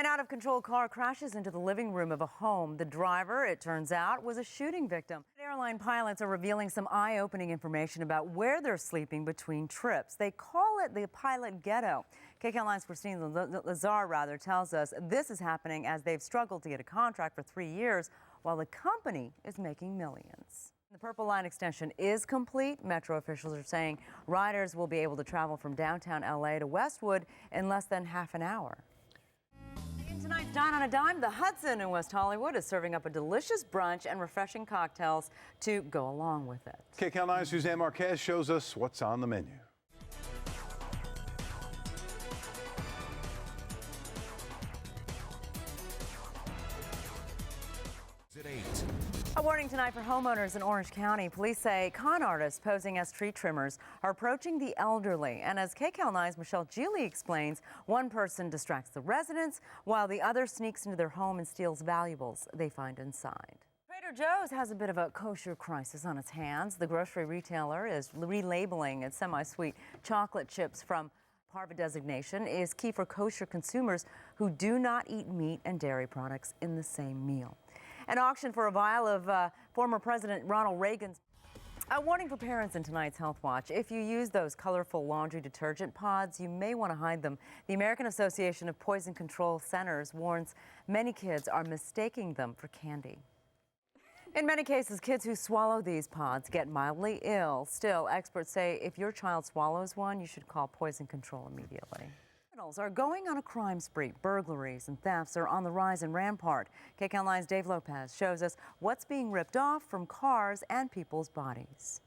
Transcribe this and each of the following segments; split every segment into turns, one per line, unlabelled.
An out-of-control car crashes into the living room of a home. The driver, it turns out, was a shooting victim. Airline pilots are revealing some eye-opening information about where they're sleeping between trips. They call it the pilot ghetto. KCAL9's Christine Lazar tells us this is happening as they've struggled to get a contract for 3 years while the company is making millions. The Purple Line extension is complete. Metro officials are saying riders will be able to travel from downtown LA to Westwood in less than half an hour. In tonight's Dine on a Dime, the Hudson in West Hollywood is serving up a delicious brunch and refreshing cocktails to go along with it.
KCAL9's Suzanne Marquez shows us what's on the menu.
At 8.
A warning tonight for homeowners in Orange County. Police say con artists posing as tree trimmers are approaching the elderly. And as KCAL9's Michelle Geely explains, one person distracts the residents while the other sneaks into their home and steals valuables they find inside. Trader Joe's has a bit of a kosher crisis on its hands. The grocery retailer is relabeling its semi-sweet chocolate chips from Parva designation is key for kosher consumers who do not eat meat and dairy products in the same meal. An auction for a vial of former President Ronald Reagan's. A warning for parents in tonight's Health Watch. If you use those colorful laundry detergent pods, you may want to hide them. The American Association of Poison Control Centers warns many kids are mistaking them for candy. In many cases, kids who swallow these pods get mildly ill. Still, experts say if your child swallows one, you should call Poison Control immediately. Criminals are going on a crime spree. Burglaries and thefts are on the rise in Rampart. KCAL9's Dave Lopez shows us what's being ripped off from cars and people's bodies.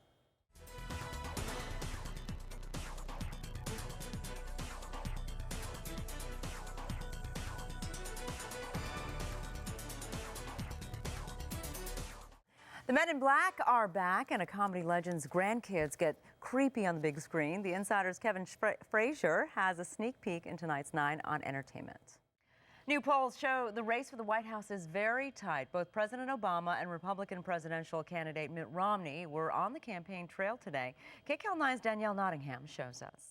The Men in Black are back, and a comedy legend's grandkids get creepy on the big screen. The Insider's Kevin Frazier has a sneak peek in tonight's 9 on entertainment. New polls show the race for the White House is very tight. Both President Obama and Republican presidential candidate Mitt Romney were on the campaign trail today. KCAL9's Danielle Nottingham shows us.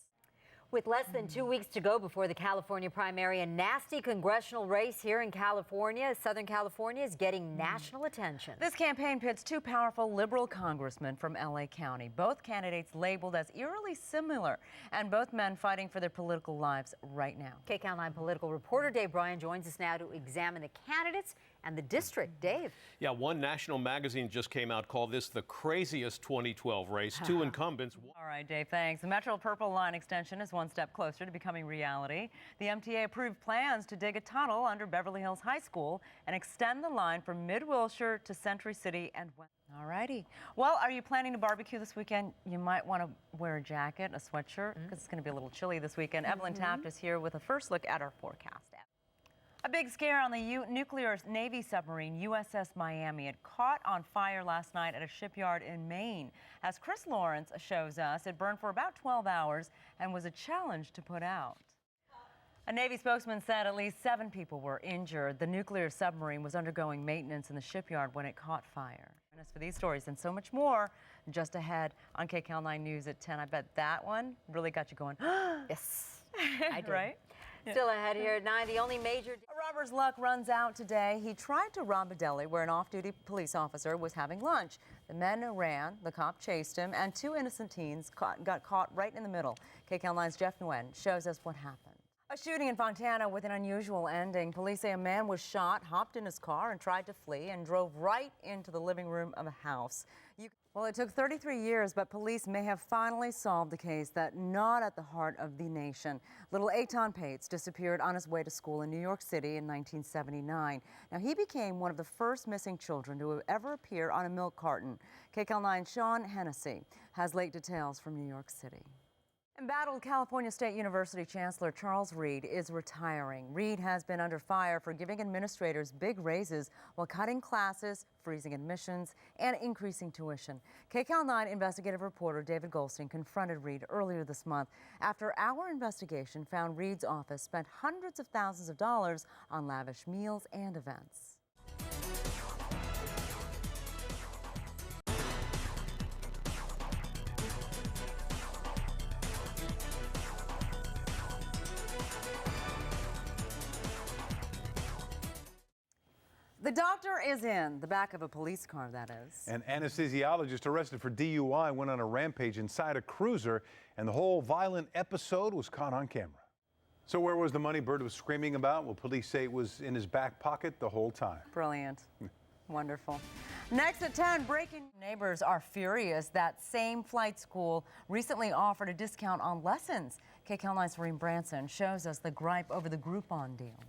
With less than 2 weeks to go before the California primary, a nasty congressional race here in California. Southern California is getting national attention.
This campaign pits two powerful liberal congressmen from LA County. Both candidates labeled as eerily similar, and both men fighting for their political lives right now.
KCAL9 political reporter Dave Bryan joins us now to examine the candidates and the district. Dave.
Yeah, one national magazine just came out, called this the craziest 2012 race. Two incumbents.
All right, Dave, thanks. The Metro Purple Line extension is one step closer to becoming reality. The MTA approved plans to dig a tunnel under Beverly Hills High School and extend the line from Mid-Wilshire to Century City and West. All righty. Well, are you planning to barbecue this weekend? You might want to wear a jacket, a sweatshirt, because it's going to be a little chilly this weekend. Evelyn Taft is here with a first look at our forecast. A big scare on the nuclear Navy submarine USS Miami. It caught on fire last night at a shipyard in Maine. As Chris Lawrence shows us, it burned for about 12 hours and was a challenge to put out. A Navy spokesman said at least 7 people were injured. The nuclear submarine was undergoing maintenance in the shipyard when it caught fire. And as for these stories and so much more, just ahead on KCAL9 News at 10. I bet that one really got you going.
Yes, I did.
Right?
Still ahead here at 9, the only major...
A robber's luck runs out today. He tried to rob a deli where an off-duty police officer was having lunch. The men ran, the cop chased him, and 2 innocent teens got caught right in the middle. KCAL9's Jeff Nguyen shows us what happened. A shooting in Fontana with an unusual ending. Police say a man was shot, hopped in his car, and tried to flee and drove right into the living room of a house. Well, it took 33 years, but police may have finally solved the case that not at the heart of the nation. Little Eitan Pates disappeared on his way to school in New York City in 1979. Now, he became one of the first missing children to ever appear on a milk carton. KCAL9's Sean Hennessy has late details from New York City. Embattled California State University Chancellor Charles Reed is retiring. Reed has been under fire for giving administrators big raises while cutting classes, freezing admissions, and increasing tuition. KCAL9 investigative reporter David Goldstein confronted Reed earlier this month after our investigation found Reed's office spent hundreds of thousands of dollars on lavish meals and events. The doctor is in the back of a police car, that is.
An anesthesiologist arrested for DUI went on a rampage inside a cruiser, and the whole violent episode was caught on camera. So where was the money Bird was screaming about? Well, police say it was in his back pocket the whole time.
Brilliant. Wonderful. Next at 10, breaking. Neighbors are furious that same flight school recently offered a discount on lessons. KCAL9's Reem Branson shows us the gripe over the Groupon deal.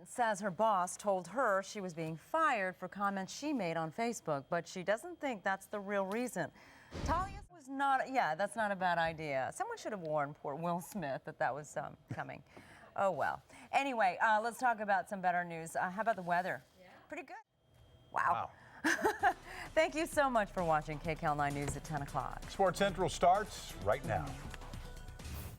Says her boss told her she was being fired for comments she made on Facebook, but she doesn't think that's the real reason. Talia was not, that's not a bad idea. Someone should have warned poor Will Smith that was coming. Oh well. Anyway, let's talk about some better news. How about the weather? Yeah. Pretty good. Wow. Thank you so much for watching KCAL9 News at 10 o'clock.
Sports Central starts right now.